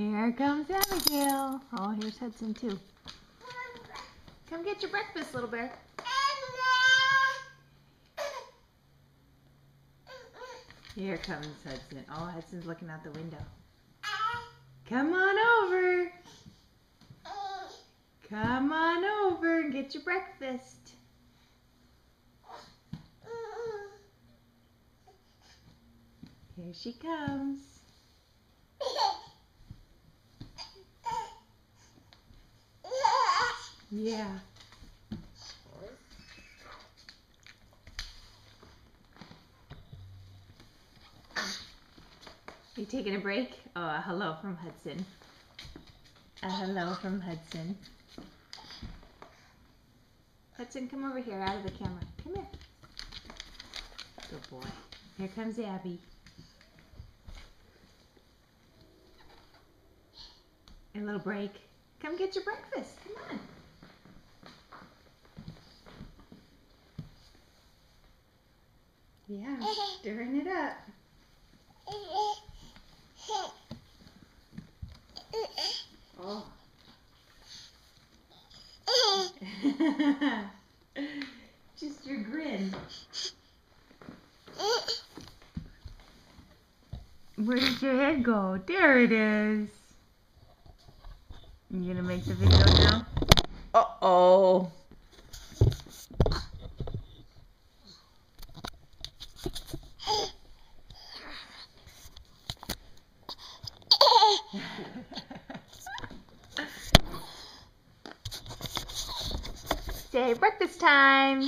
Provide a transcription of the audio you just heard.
Here comes Abigail. Oh, here's Hudson too. Come get your breakfast, little bear. Here comes Hudson. Oh, Hudson's looking out the window. Come on over. Come on over and get your breakfast. Here she comes. Yeah. You taking a break? Oh, a hello from Hudson. A hello from Hudson. Hudson, come over here, out of the camera. Come here. Good boy. Here comes Abby. A little break. Come get your breakfast. Come on. Yeah, stirring it up. Oh. Just your grin. Where did your head go? There it is. You gonna make the video now? Uh-oh. Say breakfast time.